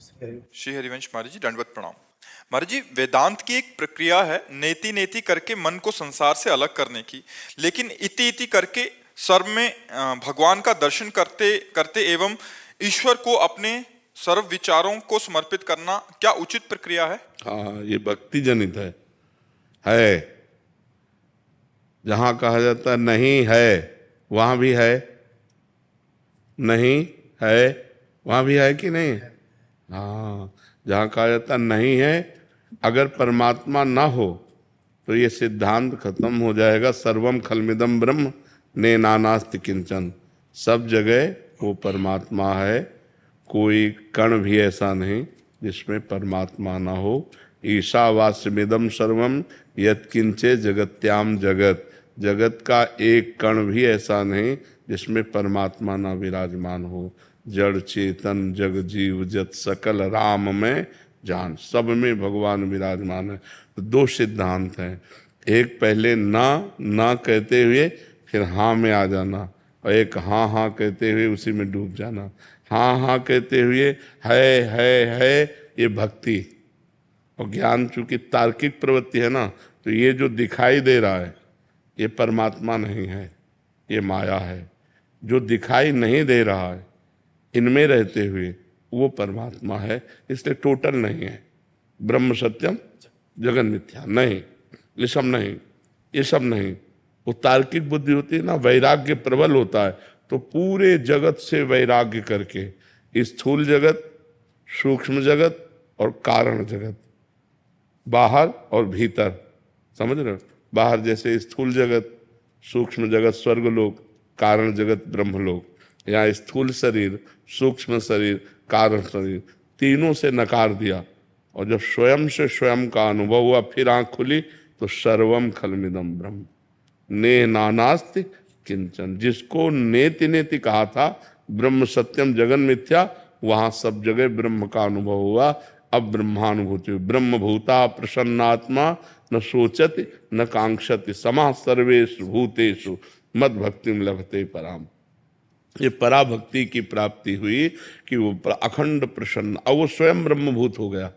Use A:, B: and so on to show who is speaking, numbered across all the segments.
A: श्री हरिवंश महाराज जी, दंडवत प्रणाम। महाराज जी, वेदांत की एक प्रक्रिया है नेति नेति करके मन को संसार से अलग करने की, लेकिन इति इति करके सर्व में भगवान का दर्शन करते करते एवं ईश्वर को अपने सर्व विचारों को समर्पित करना क्या उचित प्रक्रिया है?
B: हाँ, ये भक्ति जनित है। जहां कहा जाता है नहीं है वहां भी है, नहीं है वहां भी है कि नहीं? हाँ, जहां कहा जाता नहीं है, अगर परमात्मा ना हो तो ये सिद्धांत खत्म हो जाएगा। सर्वम खलमिदम ब्रह्म ने नानास्ति किंचन। सब जगह वो परमात्मा है, कोई कण भी ऐसा नहीं जिसमें परमात्मा ना हो। ईशावास्यमिदम सर्वम यत्किंचे जगत्याम जगत। जगत का एक कण भी ऐसा नहीं जिसमें परमात्मा ना विराजमान हो। जड़ चेतन जग जीव जत सकल राम में जान, सब में भगवान विराजमान है। तो दो सिद्धांत हैं, एक पहले ना कहते हुए फिर हाँ में आ जाना, और एक हाँ कहते हुए उसी में डूब जाना। हाँ कहते हुए है ये भक्ति। और ज्ञान चूंकि तार्किक प्रवृत्ति है ना, तो ये जो दिखाई दे रहा है ये परमात्मा नहीं है, ये माया है। जो दिखाई नहीं दे रहा है इनमें रहते हुए वो परमात्मा है, इसलिए टोटल नहीं है। ब्रह्म सत्यम जगन मिथ्या नहीं, ये सब नहीं, ये सब नहीं। वो तार्किक बुद्धि होती है ना, वैराग्य प्रबल होता है तो पूरे जगत से वैराग्य करके स्थूल जगत, सूक्ष्म जगत और कारण जगत, बाहर और भीतर, समझ रहे हो? बाहर जैसे स्थूल जगत, सूक्ष्म जगत स्वर्गलोक, कारण जगत ब्रह्मलोक। यहाँ स्थूल शरीर, सूक्ष्म शरीर, कारण शरीर, तीनों से नकार दिया। और जब स्वयं से स्वयं का अनुभव हुआ, फिर आंख खुली तो सर्वम खलमिदम ब्रह्म ने नानास्ति किंचन। जिसको नेति नेति कहा था ब्रह्म सत्यम जगन मिथ्या, वहां सब जगह ब्रह्म का अनुभव हुआ। अब ब्रह्मानुभूति हुई। ब्रह्मभूता प्रसन्नात्मा न सोचति न कांक्षति समाः सर्वेषु भूतेषु मद भक्तिम लभते पराम। ये पराभक्ति की प्राप्ति हुई कि वो अखंड प्रसन्न, अब वो स्वयं ब्रह्मभूत हो गया।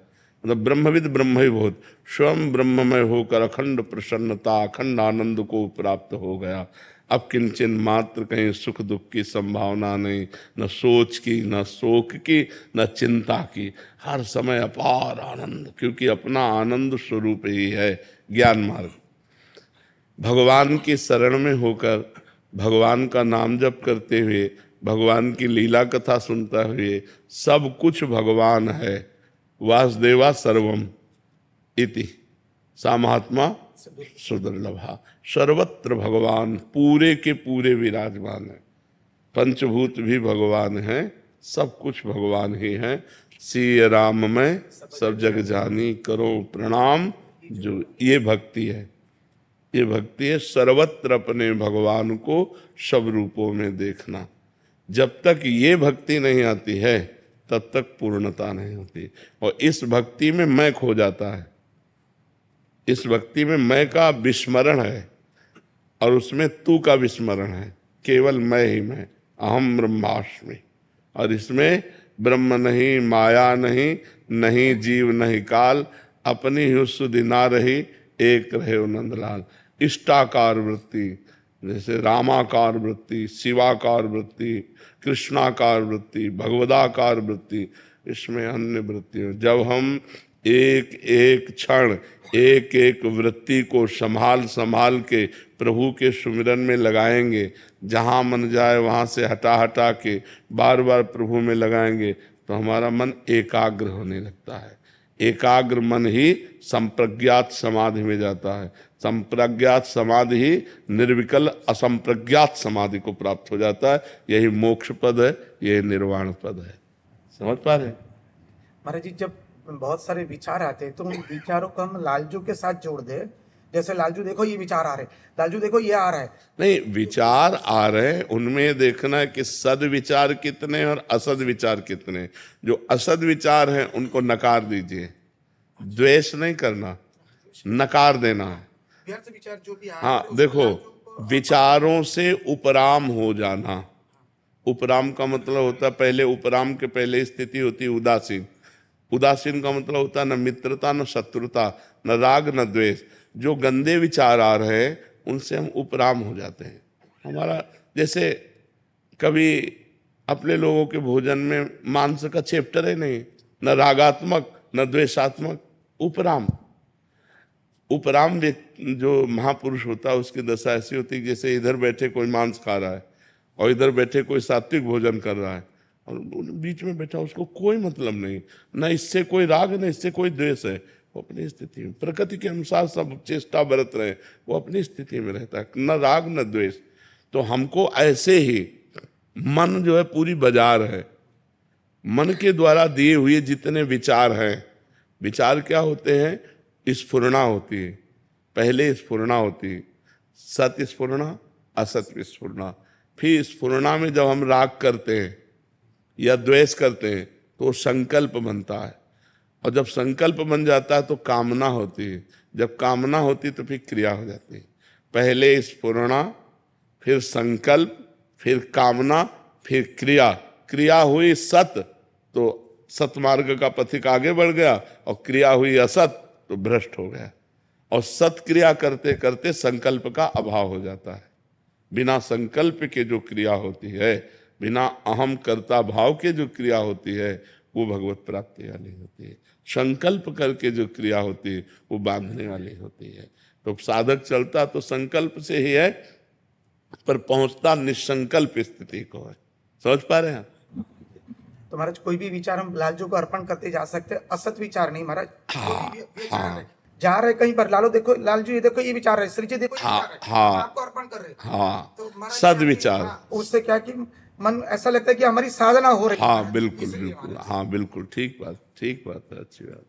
B: मतलब ब्रह्मविद ब्रह्मभूत, स्वयं ब्रह्ममय होकर अखंड प्रसन्नता, अखंड आनंद को प्राप्त हो गया। अब किंचन मात्र कहीं सुख दुख की संभावना नहीं, न सोच की, न शोक की, न चिंता की। हर समय अपार आनंद, क्योंकि अपना आनंद स्वरूप ही है ज्ञान मार्ग। भगवान की शरण में होकर, भगवान का नाम जप करते हुए, भगवान की लीला कथा सुनता हुए, सब कुछ भगवान है। वासुदेवा सर्वम इति सा महात्मा सुदुर्लभा। सर्वत्र भगवान पूरे के पूरे विराजमान है। पंचभूत भी भगवान है, सब कुछ भगवान ही है। सिय राम में सब जग जानी, करो प्रणाम जो। ये भक्ति है, ये भक्ति है सर्वत्र अपने भगवान को सब रूपों में देखना। जब तक ये भक्ति नहीं आती है तब तक पूर्णता नहीं होती। और इस भक्ति में मैं खो जाता है, इस भक्ति में मैं का विस्मरण है और उसमें तू का विस्मरण है। केवल मैं ही मैं, अहम ब्रह्मास्मि। और इसमें ब्रह्म नहीं, माया नहीं, नहीं जीव नहीं काल, अपनी ही सुधि ना रही, एक रहे नंदलाल। इष्टाकार वृत्ति, जैसे रामाकार वृत्ति, शिवाकार वृत्ति, कृष्णाकार वृत्ति, भगवदाकार वृत्ति, इसमें अन्य वृत्ति। जब हम एक एक क्षण, एक एक वृत्ति को संभाल के प्रभु के सुमिरन में लगाएंगे, जहाँ मन जाए वहाँ से हटा के बार बार प्रभु में लगाएंगे, तो हमारा मन एकाग्र होने लगता है। एकाग्र मन ही संप्रज्ञात समाधि में जाता है। संप्रज्ञात समाधि ही निर्विकल असंप्रज्ञात समाधि को प्राप्त हो जाता है। यही मोक्ष पद है, यही निर्वाण पद है। समझ पा रहे?
C: महाराज जी, जब बहुत सारे विचार आते हैं तो उन विचारों को हम लालजू के साथ जोड़ दे। जैसे लालजू देखो ये विचार आ रहे, लालजू देखो ये आ रहा है।
B: नहीं, विचार आ रहे हैं, उनमें देखना है कि सद विचार कितने और असद विचार कितने। जो असद विचार हैं उनको नकार दीजिए, द्वेष नहीं करना, नकार देना है।
C: व्यर्थ विचार जो भी आ
B: हाँ देखो, विचारों से उपराम हो जाना। उपराम का मतलब होता है, पहले उपराम के पहले स्थिति होती है उदासीन, उदासीन का मतलब होता है न मित्रता न शत्रुता, न राग न द्वेष। जो गंदे विचार आ रहे हैं उनसे हम उपराम हो जाते हैं। हमारा जैसे कभी अपने लोगों के भोजन में मांस का चैप्टर है नहीं, न रागात्मक न द्वेषात्मक, उपराम। उपराम जो महापुरुष होता है उसकी दशा ऐसी होती है जैसे इधर बैठे कोई मांस खा रहा है और इधर बैठे कोई सात्विक भोजन कर रहा है और बीच में बैठा उसको कोई मतलब नहीं, न इससे कोई राग न इससे कोई द्वेष है। वो अपनी स्थिति में प्रकृति के अनुसार सब चेष्टा बरत रहे, वो अपनी स्थिति में रहता है, न राग न द्वेष। तो हमको ऐसे ही मन जो है पूरी बाजार है। मन के द्वारा दिए हुए जितने विचार हैं, विचार क्या होते हैं? स्फुरणा होती है। पहले स्फुरणा होती है, सत स्फुरणा, असत स्फुरणा। फिर स्फुरणा में जब हम राग करते हैं या द्वेष करते हैं तो संकल्प बनता है, और जब संकल्प बन जाता है तो कामना होती है। जब कामना होती है तो फिर क्रिया हो जाती है। पहले स्फुरणा, फिर संकल्प, फिर कामना, फिर क्रिया। क्रिया हुई सत तो सतमार्ग का पथिक आगे बढ़ गया, और क्रिया हुई असत तो भ्रष्ट हो गया। और सत क्रिया करते करते संकल्प का अभाव हो जाता है। बिना संकल्प के जो क्रिया होती है, बिना अहम कर्ता भाव के जो क्रिया होती है, वो भगवत प्राप्ति वाली होती है। संकल्प करके जो क्रिया होती है वो बांधने वाली होती है। तो साधक चलता तो संकल्प से ही है, पर पहुंचता निसंकल्प स्थिति को है। समझ पा रहे हैं?
C: तो महाराज कोई भी विचार हम लालजू को अर्पण करते जा सकते हैं, असत विचार नहीं महाराज। कोई भी विचार है, जा रहे कहीं पर, लालो देखो, लालजू ये देखो ये विचार है, श्री जी देखो ये विचार है, आपको अर्पण कर रहे हैं।
B: हाँ,
C: तो महाराज
B: सद्विचार।
C: उससे क्या कि मन ऐसा लगता है कि हमारी साधना हो रही है।
B: हाँ बिल्कुल बिल्कुल, हाँ बिल्कुल, ठीक बात है, अच्छी बात।